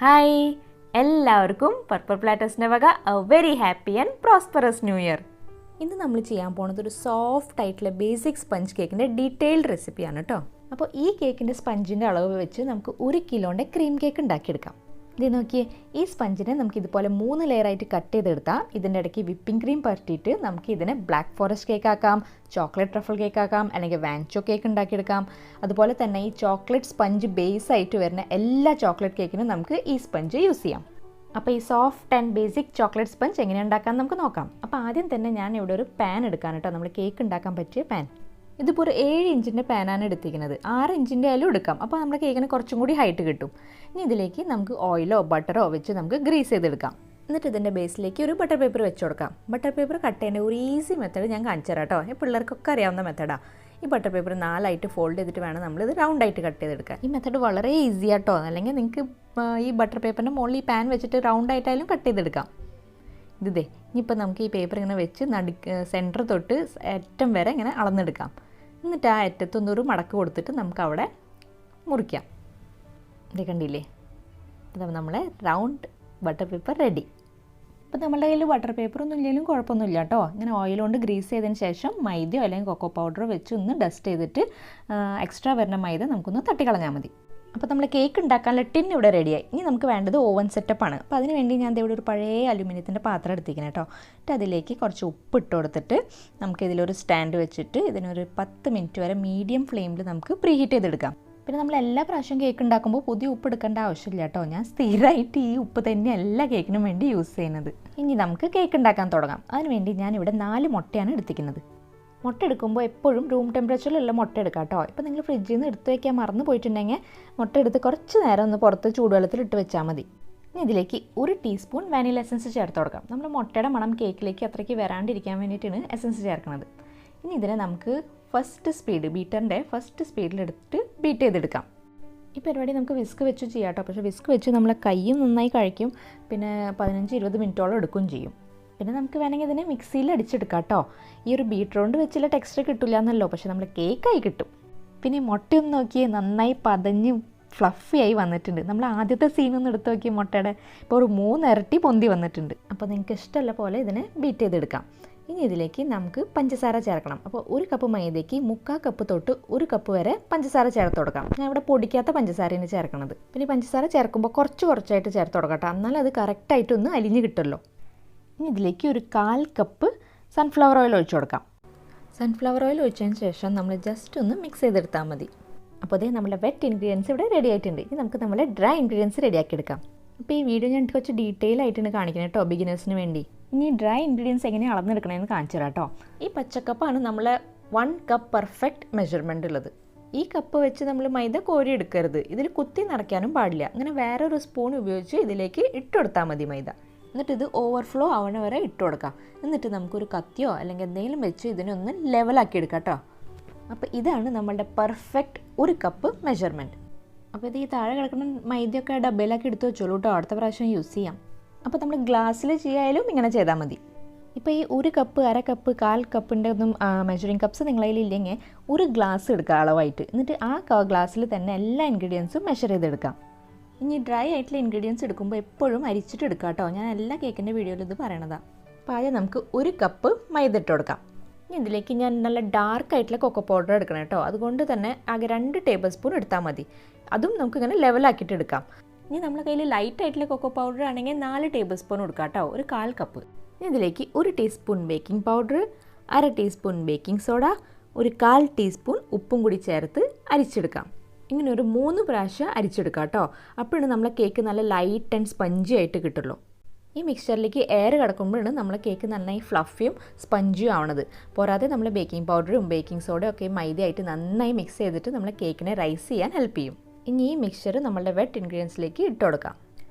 Hi എല്ലാവർക്കും purple പ്ലാറ്റേഴ്സിൻ്റെ വക A very happy and prosperous new year. ഇന്ന് നമ്മൾ ചെയ്യാൻ പോകുന്നത് ഒരു സോഫ്റ്റ് ആയിട്ടുള്ള ബേസിക് സ്പഞ്ച് കേക്കിൻ്റെ ഡീറ്റെയിൽഡ് റെസിപ്പിയാണ് കേട്ടോ. അപ്പോൾ ഈ കേക്കിൻ്റെ സ്പഞ്ചിൻ്റെ അളവ് വെച്ച് നമുക്ക് 1 കിലോൻ്റെ ക്രീം കേക്ക് ഉണ്ടാക്കിയെടുക്കാം. ഇത് നോക്കിയേ, ഈ സ്പഞ്ചിനെ നമുക്ക് ഇതുപോലെ 3 ലെയറായിട്ട് കട്ട് ചെയ്തെടുത്താൽ ഇതിൻ്റെ ഇടയ്ക്ക് വിപ്പിംഗ് ക്രീം പരട്ടിയിട്ട് നമുക്ക് ഇതിനെ ബ്ലാക്ക് ഫോറസ്റ്റ് കേക്ക് ആക്കാം, ചോക്ലേറ്റ് ട്രഫിൾ കേക്ക് ആക്കാം, അല്ലെങ്കിൽ വാൻചോ കേക്ക് ഉണ്ടാക്കിയെടുക്കാം. അതുപോലെ തന്നെ ഈ ചോക്ലേറ്റ് സ്പഞ്ച് ബേസ് ആയിട്ട് വരുന്ന എല്ലാ ചോക്ലേറ്റ് കേക്കിനും നമുക്ക് ഈ സ്പഞ്ച് യൂസ് ചെയ്യാം. അപ്പോൾ ഈ soft and basic chocolate sponge എങ്ങനെ ഉണ്ടാക്കാൻ നമുക്ക് നോക്കാം. അപ്പോൾ ആദ്യം തന്നെ ഞാൻ ഇവിടെ ഒരു പാൻ എടുക്കാൻ കേട്ടോ, നമ്മൾ കേക്ക് ഉണ്ടാക്കാൻ പറ്റിയ പാൻ. ഇതിപ്പോൾ ഒരു 7 ഇഞ്ചിൻ്റെ പാനാണ് എടുത്തിരിക്കുന്നത്. 6 ഇഞ്ചിൻ്റെ ആയാലും എടുക്കാം, അപ്പോൾ നമ്മുടെ കേക്കിന് കുറച്ചും കൂടി ഹൈറ്റ് കിട്ടും. ഇനി ഇതിലേക്ക് നമുക്ക് ഓയിലോ ബട്ടറോ വെച്ച് നമുക്ക് ഗ്രീസ് ചെയ്തെടുക്കാം. എന്നിട്ട് ഇതിൻ്റെ ബേസിലേക്ക് ഒരു ബട്ടർ പേപ്പർ വെച്ച് കൊടുക്കാം. ബട്ടർ പേപ്പർ കട്ട് ചെയ്യേണ്ട ഒരു ഈസി മെത്തേഡ് ഞാൻ കാണിച്ചു തരാം കേട്ടോ. ഈ പിള്ളേർക്കൊക്കെ അറിയാവുന്ന മെത്തേഡാണ്. ഈ ബട്ടർ പേപ്പർ 4ആയിട്ട് ഫോൾഡ് ചെയ്തിട്ട് വേണം നമ്മളിത് റൗണ്ടായിട്ട് കട്ട് ചെയ്തെടുക്കാൻ. ഈ മെത്തേഡ് വളരെ ഈസി ആട്ടോ. അല്ലെങ്കിൽ നിങ്ങൾക്ക് ഈ ബട്ടർ പേപ്പറിൻ്റെ മുകളിൽ ഈ പാൻ വെച്ചിട്ട് റൗണ്ടായിട്ടായാലും കട്ട് ചെയ്തെടുക്കാം. ഇതേ ഇനിയിപ്പോൾ നമുക്ക് ഈ പേപ്പർ ഇങ്ങനെ വെച്ച് സെൻറ്റർ തൊട്ട് അറ്റം വരെ ഇങ്ങനെ അളന്നെടുക്കാം. എന്നിട്ട് ആ അറ്റത്തൊന്നൊരു മടക്ക് കൊടുത്തിട്ട് നമുക്ക് അവിടെ മുറിക്കാം. ഇത് കണ്ടില്ലേ, ഇത് നമ്മളെ റൗണ്ട് ബട്ടർ പേപ്പർ റെഡി. അപ്പോൾ നമ്മുടെ കയ്യിൽ ബട്ടർ പേപ്പറൊന്നും ഇല്ലെങ്കിലും കുഴപ്പമൊന്നുമില്ല കേട്ടോ. ഇങ്ങനെ ഓയിൽ കൊണ്ട് ഗ്രീസ് ചെയ്തതിന് ശേഷം മൈദയോ അല്ലെങ്കിൽ കൊക്കോ പൗഡറോ വെച്ച് ഒന്ന് ഡസ്റ്റ് ചെയ്തിട്ട് എക്സ്ട്രാ വരുന്ന മൈദ നമുക്കൊന്ന് തട്ടിക്കളഞ്ഞാൽ മതി. അപ്പോൾ നമ്മൾ കേക്ക് ഉണ്ടാക്കാനുള്ള ടിൻ ഇവിടെ റെഡിയായി. ഇനി നമുക്ക് വേണ്ടത് ഓവൻ സെറ്റപ്പാണ്. അപ്പോൾ അതിന് വേണ്ടി ഞാൻ ഇവിടെ ഒരു പഴയ അലുമിനിയത്തിൻ്റെ പാത്രം എടുത്തിരിക്കണം കേട്ടോ. എന്നിട്ട് അതിലേക്ക് കുറച്ച് ഉപ്പ് ഇട്ട് കൊടുത്തിട്ട് നമുക്കിതിലൊരു സ്റ്റാൻഡ് വെച്ചിട്ട് ഇതിനൊരു 10 മിനിറ്റ് വരെ മീഡിയം ഫ്ലെയിമിൽ നമുക്ക് പ്രീ ഹീറ്റ് ചെയ്തെടുക്കാം. പിന്നെ നമ്മൾ എല്ലാ പ്രാവശ്യം കേക്ക് ഉണ്ടാക്കുമ്പോൾ പുതിയ ഉപ്പ് എടുക്കേണ്ട ആവശ്യമില്ല കേട്ടോ. ഞാൻ സ്ഥിരമായിട്ട് ഈ ഉപ്പ് തന്നെ എല്ലാ കേക്കിനും വേണ്ടി യൂസ് ചെയ്യുന്നത്. ഇനി നമുക്ക് കേക്ക് ഉണ്ടാക്കാൻ തുടങ്ങാം. അതിനുവേണ്ടി ഞാനിവിടെ 4 മുട്ടയാണ് എടുത്തിരിക്കുന്നത്. മുട്ട എടുക്കുമ്പോൾ എപ്പോഴും റൂം ടെമ്പറേച്ചറിലുള്ള മുട്ട എടുക്കാം കേട്ടോ. ഇപ്പോൾ നിങ്ങൾ ഫ്രിഡ്ജിൽ നിന്ന് എടുത്ത് വയ്ക്കാൻ മറന്നു പോയിട്ടുണ്ടെങ്കിൽ മുട്ട എടുത്ത് കുറച്ച് നേരം ഒന്ന് പുറത്ത് ചൂടുവെള്ളത്തിൽ ഇട്ട് വെച്ചാൽ മതി. ഇനി ഇതിലേക്ക് 1 ടീസ്പൂൺ വാനില എസൻസ് ചേർത്ത് കൊടുക്കാം. നമ്മൾ മുട്ടയുടെ മണം കേക്കിലേക്ക് അത്രയ്ക്ക് വരാണ്ടിരിക്കാൻ വേണ്ടിയിട്ടാണ് എസൻസ് ചേർക്കുന്നത്. ഇനി ഇതിനെ നമുക്ക് ബീറ്ററിൻ്റെ ഫസ്റ്റ് സ്പീഡിലെടുത്തിട്ട് ബീറ്റ് ചെയ്തെടുക്കാം. ഈ പരിപാടി നമുക്ക് വിസ്ക് വെച്ച് ചെയ്യാം കേട്ടോ. പക്ഷേ വിസ്ക് വെച്ച് നമ്മളെ കൈയും നന്നായി കഴിക്കും, പിന്നെ 15-20 മിനിറ്റോളം എടുക്കുകയും ചെയ്യും. പിന്നെ നമുക്ക് വേണമെങ്കിൽ ഇതിനെ മിക്സിയിൽ അടിച്ചെടുക്കാം കേട്ടോ. ഈ ഒരു ബീറ്റർ കൊണ്ട് വെച്ചുള്ള ടെക്സ്ചർ കിട്ടില്ല എന്നല്ലോ, പക്ഷേ നമ്മൾ കേക്കായി കിട്ടും. പിന്നെ ഈ മുട്ടയൊന്ന് നോക്കിയേ, നന്നായി പതഞ്ഞ് ഫ്ലഫി ആയി വന്നിട്ടുണ്ട്. നമ്മൾ ആദ്യത്തെ സീനൊന്ന് എടുത്ത് നോക്കിയ മുട്ടയുടെ ഇപ്പോൾ ഒരു 3 ഇരട്ടി പൊന്തി വന്നിട്ടുണ്ട്. അപ്പോൾ നിങ്ങൾക്ക് ഇഷ്ടമുള്ള പോലെ ഇതിനെ ബീറ്റ് ചെയ്തെടുക്കാം. ഇനി ഇതിലേക്ക് നമുക്ക് പഞ്ചസാര ചേർക്കണം. അപ്പോൾ 1 കപ്പ് മൈദയ്ക്ക് 3/4 കപ്പ് തൊട്ട് 1 കപ്പ് വരെ പഞ്ചസാര ചേർത്ത് കൊടുക്കാം. ഞാൻ ഇവിടെ പൊടിക്കാത്ത പഞ്ചസാരയാണ് ചേർക്കുന്നത്. പിന്നെ പഞ്ചസാര ചേർക്കുമ്പോൾ കുറച്ചായിട്ട് ചേർത്ത് കൊടുക്കാം, എന്നാൽ അത് കറക്റ്റായിട്ടൊന്ന് അലിഞ്ഞ് കിട്ടുമല്ലോ. ഇനി ഇതിലേക്ക് ഒരു 1/4 കപ്പ് സൺഫ്ലവർ ഓയിൽ ഒഴിച്ചു കൊടുക്കാം. സൺഫ്ലവർ ഓയിൽ ഒഴിച്ചതിന് ശേഷം നമ്മൾ ജസ്റ്റ് ഒന്ന് മിക്സ് ചെയ്തെടുത്താൽ മതി. അപ്പോൾ അതേ നമ്മുടെ വെറ്റ് ഇൻഗ്രീഡിയൻസ് ഇവിടെ റെഡി ആയിട്ടുണ്ട്. ഇനി നമുക്ക് നമ്മുടെ ഡ്രൈ ഇൻഗ്രീഡിയൻസ് റെഡിയാക്കി എടുക്കാം. അപ്പോൾ ഈ വീഡിയോ ഞാൻ കുറച്ച് ഡീറ്റെയിൽ ആയിട്ടാണ് കാണിക്കുന്നത് കേട്ടോ, ബിഗിനേഴ്സിന് വേണ്ടി. ഇനി ഡ്രൈ ഇൻഗ്രീഡിയൻസ് എങ്ങനെയാണ് അളന്നെടുക്കണമെന്ന് കാണിച്ചു തരാം കേട്ടോ. ഈ പച്ചക്കപ്പാണ് നമ്മളെ 1 കപ്പ് പെർഫെക്റ്റ് മെഷർമെൻ്റ് ഉള്ളത്. ഈ കപ്പ് വെച്ച് നമ്മൾ മൈദ കോരി എടുക്കരുത്, ഇതിൽ കുത്തി നിറയ്ക്കാനും പാടില്ല. അങ്ങനെ വേറൊരു സ്പൂൺ ഉപയോഗിച്ച് ഇതിലേക്ക് ഇട്ടുകൊടുത്താൽ മതി മൈദ. എന്നിട്ട് ഇത് ഓവർഫ്ലോ ആവണ വരെ ഇട്ട് കൊടുക്കാം. എന്നിട്ട് നമുക്കൊരു കത്തിയോ അല്ലെങ്കിൽ എന്തെങ്കിലും വെച്ച് ഇതിനൊന്ന് ലെവലാക്കി എടുക്കാം കേട്ടോ. അപ്പോൾ ഇതാണ് നമ്മളുടെ പെർഫെക്റ്റ് 1 കപ്പ് മെഷർമെൻറ്റ്. അപ്പോൾ ഇത് ഈ താഴെ കിടക്കുന്ന മൈദയൊക്കെ ഡബയിലാക്കി എടുത്ത് വെച്ചോളൂ കേട്ടോ, അടുത്ത പ്രാവശ്യം യൂസ് ചെയ്യാം. അപ്പോൾ നമ്മൾ ഗ്ലാസ്സിൽ ചെയ്യായാലും ഇങ്ങനെ ചെയ്താൽ മതി. ഇപ്പോൾ ഈ 1 കപ്പ്, 1/2 കപ്പ്, 1/4 കപ്പിൻ്റെ ഒന്നും മെഷറിംഗ് കപ്സ് നിങ്ങളുടെ കയ്യിലില്ലെങ്കിൽ 1 ഗ്ലാസ് എടുക്കുക അളവായിട്ട്. എന്നിട്ട് ആ ഗ്ലാസ്സിൽ തന്നെ എല്ലാ ഇൻഗ്രീഡിയൻസും മെഷർ ചെയ്തെടുക്കാം. ഇനി ഡ്രൈ ആയിട്ടുള്ള ഇൻഗ്രീഡിയൻസ് എടുക്കുമ്പോൾ എപ്പോഴും അരിച്ചിട്ട് എടുക്കുക കേട്ടോ. ഞാൻ എല്ലാ കേക്കിൻ്റെ വീഡിയോയിലും ഇത് പറയണതാണ്. അപ്പോൾ ആദ്യം നമുക്ക് 1 കപ്പ് മൈദ ഇട്ട് കൊടുക്കാം. ഇനി ഇതിലേക്ക് ഞാൻ നല്ല ഡാർക്ക് ആയിട്ടുള്ള കൊക്കോ പൗഡർ എടുക്കണം കേട്ടോ. അതുകൊണ്ട് തന്നെ ആകെ 2 ടേബിൾ സ്പൂൺ എടുത്താൽ മതി. അതും നമുക്കിങ്ങനെ ലെവലാക്കിയിട്ട് എടുക്കാം. ഇനി നമ്മുടെ കയ്യിൽ ലൈറ്റ് ആയിട്ടുള്ള കൊക്കോ പൗഡർ ആണെങ്കിൽ 4 ടേബിൾ സ്പൂൺ കൊടുക്കാം കേട്ടോ, ഒരു 1/4 കപ്പ്. ഇനി ഇതിലേക്ക് 1 teaspoon baking powder, 1/2 teaspoon baking soda, ഒരു 1/4 ടീസ്പൂൺ ഉപ്പും കൂടി ചേർത്ത് അരിച്ചെടുക്കാം. ഇങ്ങനെ ഒരു 3 പ്രാവശ്യം അരിച്ചെടുക്കാം കേട്ടോ. അപ്പോഴാണ് നമ്മളെ കേക്ക് നല്ല ലൈറ്റ് ആൻഡ് സ്പഞ്ചി ആയിട്ട് കിട്ടുള്ളൂ. ഈ മിക്സ്ചറിലേക്ക് എയർ കിടക്കുമ്പോഴാണ് നമ്മളെ കേക്ക് നന്നായി ഫ്ലഫിയും സ്പഞ്ചിയും ആവണത്. പോരാതെ നമ്മൾ ബേക്കിംഗ് പൗഡറും ബേക്കിംഗ് സോഡയും ഒക്കെ മൈദയായിട്ട് നന്നായി മിക്സ് ചെയ്തിട്ട് നമ്മളെ കേക്കിനെ റൈസ് ചെയ്യാൻ ഹെൽപ്പ് ചെയ്യും. ഇനി ഈ മിക്സ്ചർ നമ്മളുടെ വെറ്റ് ഇൻഗ്രീഡിയൻസിലേക്ക് ഇട്ട് കൊടുക്കാം.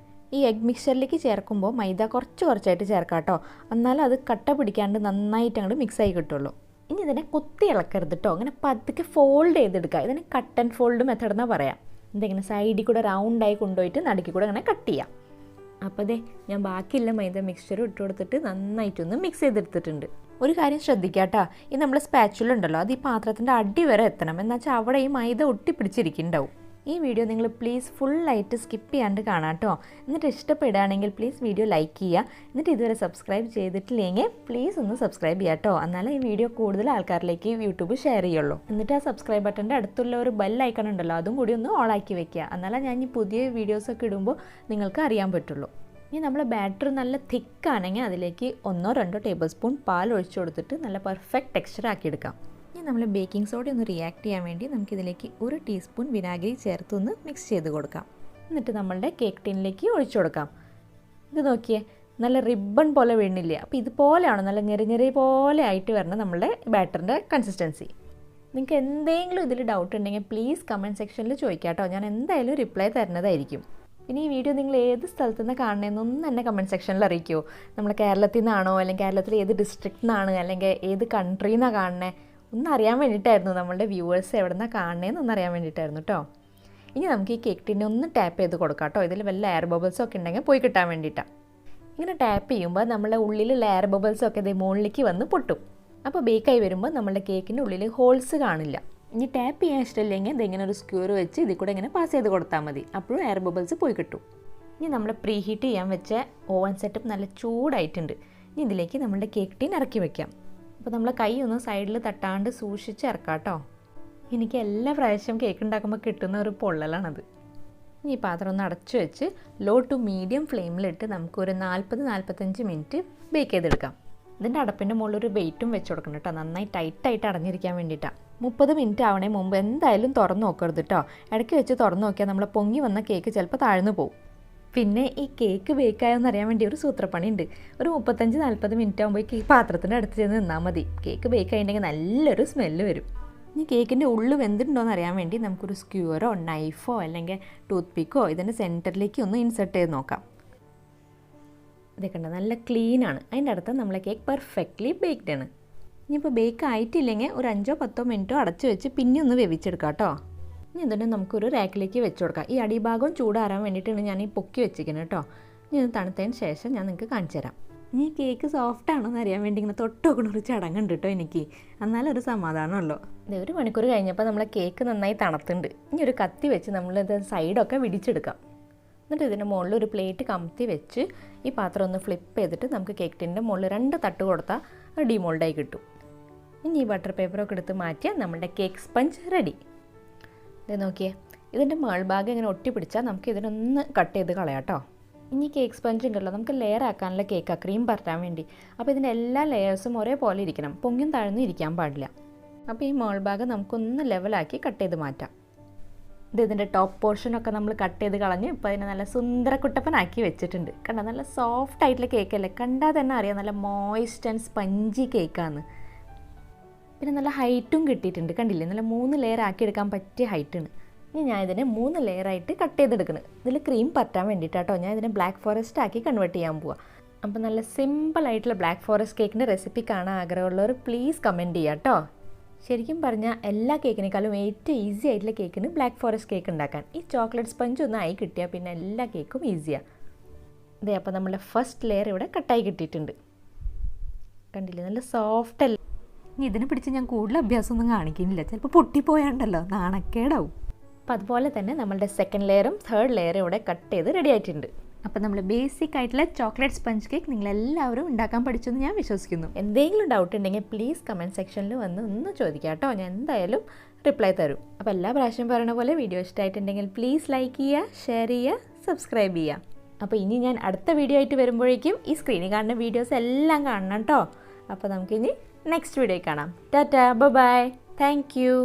ഈ എഗ് മിക്സ്ചറിലേക്ക് ചേർക്കുമ്പോൾ മൈദ കുറച്ചായിട്ട് ചേർക്കാം കേട്ടോ, എന്നാലും അത് കട്ട പിടിക്കാണ്ട് നന്നായിട്ട് അങ്ങോട്ട് മിക്സായി കിട്ടുള്ളൂ. ഇനി ഇതിനെ കുത്തി ഇളക്കരുത് കേട്ടോ, അങ്ങനെ പതുക്കെ ഫോൾഡ് ചെയ്തെടുക്കുക. ഇതിനെ കട്ട് ആൻഡ് ഫോൾഡ് മെത്തേഡ് എന്നാണ് പറയാം. എന്തെങ്കിലും സൈഡിൽ കൂടെ റൗണ്ടായി കൊണ്ടുപോയിട്ട് നടുക്കിൽ കൂടെ അങ്ങനെ കട്ട് ചെയ്യാം. അപ്പോൾ അതെ ഞാൻ ബാക്കിയുള്ള മൈദ മിക്സ്ചർ ഇട്ട് കൊടുത്തിട്ട് നന്നായിട്ടൊന്ന് മിക്സ് ചെയ്തെടുത്തിട്ടുണ്ട്. ഒരു കാര്യം ശ്രദ്ധിക്കുക കേട്ടോ, ഈ നമ്മൾ സ്പാച്ചുല ഉണ്ടല്ലോ അത് ഈ പാത്രത്തിൻ്റെ അടി വരെ എത്തണം, എന്നുവെച്ചാൽ അവിടെ ഈ മൈദ ഒട്ടിപ്പിടിച്ചിരിക്കുന്നുണ്ടാവും. ഈ വീഡിയോ നിങ്ങൾ പ്ലീസ് ഫുള്ളായിട്ട് സ്കിപ്പ് ചെയ്യാണ്ട് കാണാം കേട്ടോ. എന്നിട്ട് ഇഷ്ടപ്പെടുകയാണെങ്കിൽ പ്ലീസ് വീഡിയോ ലൈക്ക് ചെയ്യുക. എന്നിട്ട് ഇതുവരെ സബ്സ്ക്രൈബ് ചെയ്തിട്ടില്ലെങ്കിൽ പ്ലീസ് ഒന്ന് സബ്സ്ക്രൈബ് ചെയ്യുക കേട്ടോ. എന്നാലേ ഈ വീഡിയോ കൂടുതൽ ആൾക്കാരിലേക്ക് യൂട്യൂബ് ഷെയർ ചെയ്യുള്ളൂ. എന്നിട്ട് ആ സബ്സ്ക്രൈബ് ബട്ടൻ്റെ അടുത്തുള്ള ഒരു ബെൽ ഐക്കൺ ഉണ്ടല്ലോ, അതും കൂടി ഒന്ന് ഓൺ ആക്കി വെക്കുക. എന്നാലേ ഞാൻ ഈ പുതിയ വീഡിയോസൊക്കെ ഇടുമ്പോൾ നിങ്ങൾക്ക് അറിയാൻ പറ്റുള്ളൂ. ഇനി നമ്മൾ ബാറ്റർ നല്ല തിക്കാണെങ്കിൽ അതിലേക്ക് 1-2 ടേബിൾ സ്പൂൺ പാൽ ഒഴിച്ചു കൊടുത്തിട്ട് നല്ല പെർഫെക്റ്റ് ടെക്സ്ചർ ആക്കിയെടുക്കാം. ഇനി നമ്മൾ ബേക്കിംഗ് സോഡ ഒന്ന് റിയാക്ട് ചെയ്യാൻ വേണ്ടി നമുക്കിതിലേക്ക് 1 ടീസ്പൂൺ വിനാഗിരി ചേർത്തൊന്ന് മിക്സ് ചെയ്ത് കൊടുക്കാം. എന്നിട്ട് നമ്മളുടെ കേക്ക് ടിന്നിലേക്ക് ഒഴിച്ചു കൊടുക്കാം. ഇത് നോക്കിയേ, നല്ല റിബൺ പോലെ വീണില്ലേ? അപ്പോൾ ഇതുപോലെയാണ് നല്ല ഞെറി പോലെ ആയിട്ട് വരണം നമ്മളുടെ ബാറ്ററിൻ്റെ കൺസിസ്റ്റൻസി. നിങ്ങൾക്ക് എന്തെങ്കിലും ഇതിൽ ഡൗട്ട് ഉണ്ടെങ്കിൽ പ്ലീസ് കമൻറ്റ് സെക്ഷനിൽ ചോദിക്കാം കേട്ടോ. ഞാൻ എന്തായാലും റിപ്ലൈ തരുന്നതായിരിക്കും. പിന്നെ ഈ വീഡിയോ നിങ്ങൾ ഏത് സ്ഥലത്തു നിന്ന് കാണണമെന്നൊന്നും എന്നെ കമൻറ്റ് സെക്ഷനിൽ അറിയിക്കുമോ? നമ്മൾ കേരളത്തിൽ നിന്നാണോ, അല്ലെങ്കിൽ കേരളത്തിൽ ഏത് ഡിസ്ട്രിക്റ്റിൽ നിന്നാണ്, അല്ലെങ്കിൽ ഏത് കൺട്രിയിൽ നിന്നാണ് കാണണേ ഒന്നറിയാൻ വേണ്ടിയിട്ടായിരുന്നു. നമ്മളുടെ വ്യൂവേഴ്സ് എവിടെ നിന്നാണ് കാണണേന്ന് ഒന്നറിയാൻ വേണ്ടിയിട്ടായിരുന്നു കേട്ടോ. ഇനി നമുക്ക് ഈ കേക്ക് ടിന്നെ ഒന്ന് ടാപ്പ് ചെയ്ത് കൊടുക്കാം കേട്ടോ. ഇതിൽ വല്ല എയർ ബബിൾസൊക്കെ ഉണ്ടെങ്കിൽ പോയി കിട്ടാൻ വേണ്ടിയിട്ടാണ്. ഇങ്ങനെ ടാപ്പ് ചെയ്യുമ്പോൾ നമ്മളെ ഉള്ളിലുള്ള എയർ ബബിൾസൊക്കെ ഇത് മുകളിലേക്ക് വന്ന് പൊട്ടും. അപ്പോൾ ബേക്കായി വരുമ്പോൾ നമ്മളുടെ കേക്കിൻ്റെ ഉള്ളിൽ ഹോൾസ് കാണില്ല. ഇനി ടാപ്പ് ചെയ്യാൻ ഇഷ്ടമില്ലെങ്കിൽ ഇതിങ്ങനെ ഒരു സ്ക്യൂർ വെച്ച് ഇതിൽ കൂടെ ഇങ്ങനെ പാസ് ചെയ്ത് കൊടുത്താൽ മതി. അപ്പോഴും എയർ ബബിൾസ് പോയി കിട്ടും. ഇനി നമ്മൾ പ്രീ ഹീറ്റ് ചെയ്യാൻ വെച്ച ഓവൻ സെറ്റപ്പ് നല്ല ചൂടായിട്ടുണ്ട്. ഇനി ഇതിലേക്ക് നമ്മളുടെ കേക്ക് ടിൻ ഇറക്കി വെക്കാം. അപ്പോൾ നമ്മൾ കൈ ഒന്ന് സൈഡിൽ തട്ടാണ്ട് സൂക്ഷിച്ച് ഇറക്കാം കേട്ടോ. എനിക്ക് എല്ലാ പ്രാവശ്യം കേക്ക് ഉണ്ടാക്കുമ്പോൾ കിട്ടുന്ന ഒരു പൊള്ളലാണത്. ഇനി ഈ പാത്രം ഒന്ന് അടച്ചു വെച്ച് ലോ ടു മീഡിയം ഫ്ലെയിമിലിട്ട് നമുക്കൊരു 40-45 മിനിറ്റ് ബേക്ക് ചെയ്തെടുക്കാം. ഇതിൻ്റെ അടപ്പിൻ്റെ മുകളിൽ ഒരു വെയിറ്റും വെച്ച് കൊടുക്കണം കേട്ടോ, നന്നായി ടൈറ്റായിട്ട് അടഞ്ഞിരിക്കാൻ വേണ്ടിയിട്ടാണ്. 30 മിനിറ്റ് ആവണേ മുമ്പ് എന്തായാലും തുറന്ന് നോക്കരുത് കേട്ടോ. ഇടയ്ക്ക് വെച്ച് തുറന്ന് നോക്കിയാൽ നമ്മൾ പൊങ്ങി വന്ന കേക്ക് ചിലപ്പോൾ താഴ്ന്നു പോകും. പിന്നെ ഈ കേക്ക് ബേക്കായോന്ന് അറിയാൻ വേണ്ടി ഒരു സൂത്രപ്പണി ഉണ്ട്. ഒരു 35-40 മിനിറ്റ് ആകുമ്പോൾ ഈ പാത്രത്തിൻ്റെ അടുത്ത് ചെന്ന് നിന്നാൽ മതി. കേക്ക് ബേക്കായിട്ടുണ്ടെങ്കിൽ നല്ലൊരു സ്മെല്ല് വരും. ഇനി കേക്കിൻ്റെ ഉള്ളിൽ വെന്തിട്ടുണ്ടോയെന്ന് അറിയാൻ വേണ്ടി നമുക്കൊരു സ്ക്യൂറോ നൈഫോ അല്ലെങ്കിൽ ടൂത്ത് പിക്കോ ഇതിൻ്റെ സെൻറ്ററിലേക്ക് ഒന്ന് ഇൻസെർട്ട് ചെയ്ത് നോക്കാം. ഇതൊക്കെ ഉണ്ട്, നല്ല ക്ലീനാണ്. അതിൻ്റെ അടുത്ത് നമ്മളെ കേക്ക് പെർഫെക്റ്റ്ലി ബേക്ക്ഡ് ആണ്. ഇനിയിപ്പോൾ ബേക്ക് ആയിട്ടില്ലെങ്കിൽ ഒരു 5-10 മിനിറ്റോ അടച്ചു വെച്ച് പിന്നെ ഒന്ന് വേവിച്ചെടുക്കാം കേട്ടോ. ഇനി ഇതിനെ നമുക്കൊരു റാക്കിലേക്ക് വെച്ച് കൊടുക്കാം. ഈ അടിഭാഗം ചൂടാറാൻ വേണ്ടിയിട്ടാണ് ഞാൻ ഈ പൊക്കി വെച്ചിരിക്കുന്നത് കേട്ടോ. ഇനി ഇത് തണുത്തതിന് ശേഷം ഞാൻ നിങ്ങൾക്ക് കാണിച്ചു തരാം. ഇനി കേക്ക് സോഫ്റ്റ് ആണോ എന്ന് അറിയാൻ വേണ്ടി ഇങ്ങനെ തൊട്ടൊക്കെ ഒരു ചടങ്ങുണ്ട് കേട്ടോ എനിക്ക്. എന്നാലൊരു സമാധാനമല്ലോ. ഇത് 1 മണിക്കൂർ കഴിഞ്ഞപ്പോൾ നമ്മളെ കേക്ക് നന്നായി തണുത്തുണ്ട്. ഇനി ഒരു കത്തി വെച്ച് നമ്മളിത് സൈഡൊക്കെ വിടിച്ചെടുക്കാം. എന്നിട്ട് ഇതിൻ്റെ മുകളിൽ ഒരു പ്ലേറ്റ് കമത്തി വെച്ച് ഈ പാത്രം ഒന്ന് ഫ്ലിപ്പ് ചെയ്തിട്ട് നമുക്ക് കേക്ക് ടിൻ്റെ മുകളിൽ 2 തട്ട് കൊടുത്താൽ അത് ഡിമോൾഡായി കിട്ടും. ഇനി ഈ ബട്ടർ പേപ്പറൊക്കെ എടുത്ത് മാറ്റിയാൽ നമ്മുടെ കേക്ക് സ്പഞ്ച് റെഡി. ഇത് നോക്കിയേ, ഇതിൻ്റെ മേൾഭാഗം ഇങ്ങനെ ഒട്ടിപ്പിടിച്ചാൽ നമുക്ക് ഇതിനൊന്ന് കട്ട് ചെയ്ത് കളയാം കേട്ടോ. ഇനി കേക്ക് സ്പഞ്ച് ഉണ്ടല്ലോ, നമുക്ക് ലെയർ ആക്കാനുള്ള കേക്കാണ്, ക്രീം പരത്താൻ വേണ്ടി. അപ്പോൾ ഇതിൻ്റെ എല്ലാ ലെയേഴ്സും ഒരേപോലെ ഇരിക്കണം, പൊങ്ങിയും താഴ്ന്നും ഇരിക്കാൻ പാടില്ല. അപ്പോൾ ഈ മേൾഭാഗം നമുക്കൊന്ന് ലെവലാക്കി കട്ട് ചെയ്ത് മാറ്റാം. ഇതിൻ്റെ ടോപ്പ് പോർഷനൊക്കെ നമ്മൾ കട്ട് ചെയ്ത് കളഞ്ഞ് ഇപ്പോൾ അതിനെ നല്ല സുന്ദരക്കുട്ടപ്പനാക്കി വെച്ചിട്ടുണ്ട്. കണ്ടോ, നല്ല സോഫ്റ്റ് ആയിട്ടുള്ള കേക്കല്ലേ, കണ്ടാൽ തന്നെ അറിയാം നല്ല മോയിസ്റ്റ് ആൻഡ് സ്പഞ്ചി കേക്കാണ്. പിന്നെ നല്ല ഹൈറ്റും കിട്ടിയിട്ടുണ്ട്, കണ്ടില്ലേ, നല്ല 3 ലെയർ ആക്കി എടുക്കാൻ പറ്റിയ ഹൈറ്റാണ്. ഇനി ഞാൻ ഇതിനെ 3 ലെയറായിട്ട് കട്ട് ചെയ്തെടുക്കുന്നത്. ഇതിൽ ക്രീം പറ്റാൻ വേണ്ടിയിട്ടാട്ടോ ഞാൻ ഇതിനെ ബ്ലാക്ക് ഫോറസ്റ്റ് ആക്കി കൺവേർട്ട് ചെയ്യാൻ പോവാം. അപ്പോൾ നല്ല സിമ്പിളായിട്ടുള്ള ബ്ലാക്ക് ഫോറസ്റ്റ് കേക്കിൻ്റെ റെസിപ്പി കാണാൻ ആഗ്രഹമുള്ളവർ പ്ലീസ് കമൻറ്റ് ചെയ്യാം കേട്ടോ. ശരിക്കും പറഞ്ഞാൽ എല്ലാ കേക്കിനേക്കാളും ഏറ്റവും ഈസി ആയിട്ടുള്ള കേക്കിന് ബ്ലാക്ക് ഫോറസ്റ്റ് കേക്ക് ഉണ്ടാക്കാൻ. ഈ ചോക്ലേറ്റ് സ്പഞ്ച് ഒന്ന് ആയി കിട്ടിയാൽ പിന്നെ എല്ലാ കേക്കും ഈസിയാണ്. ഇതേ അപ്പോൾ നമ്മുടെ ഫസ്റ്റ് ലെയർ ഇവിടെ കട്ടായി കിട്ടിയിട്ടുണ്ട്, കണ്ടില്ലേ, നല്ല സോഫ്റ്റ് അല്ല. ഇനി ഇതിനെ പിടിച്ച് ഞാൻ കൂടുതൽ അഭ്യാസമൊന്നും കാണിക്കുന്നില്ല, ചിലപ്പോൾ പൊട്ടിപ്പോയാണ്ടല്ലോ നാണക്കേടാവും. അപ്പോൾ അതുപോലെ തന്നെ നമ്മളുടെ സെക്കൻഡ് ലെയറും തേർഡ് ലെയറും ഇവിടെ കട്ട് ചെയ്ത് റെഡി ആയിട്ടുണ്ട്. അപ്പോൾ നമ്മൾ ബേസിക് ആയിട്ടുള്ള ചോക്ലേറ്റ് സ്പഞ്ച് കേക്ക് നിങ്ങളെല്ലാവരും ഉണ്ടാക്കാൻ പഠിച്ചെന്ന് ഞാൻ വിശ്വസിക്കുന്നു. എന്തെങ്കിലും ഡൗട്ട് ഉണ്ടെങ്കിൽ പ്ലീസ് കമൻറ്റ് സെക്ഷനിൽ വന്ന് ഒന്ന് ചോദിക്കാം കേട്ടോ, ഞാൻ എന്തായാലും റിപ്ലൈ തരും. അപ്പോൾ എല്ലാ പ്രാവശ്യം പറയുന്ന പോലെ വീഡിയോ ഇഷ്ടമായിട്ടുണ്ടെങ്കിൽ പ്ലീസ് ലൈക്ക് ചെയ്യുക, ഷെയർ ചെയ്യുക, സബ്സ്ക്രൈബ് ചെയ്യുക. അപ്പോൾ ഇനി ഞാൻ അടുത്ത വീഡിയോ ആയിട്ട് വരുമ്പോഴേക്കും ഈ സ്ക്രീനിൽ കാണുന്ന വീഡിയോസ് എല്ലാം കാണണം കേട്ടോ. അപ്പോൾ നമുക്കിനി നെക്സ്റ്റ് വീഡിയോ കാണാം. Tata, bye, thank U.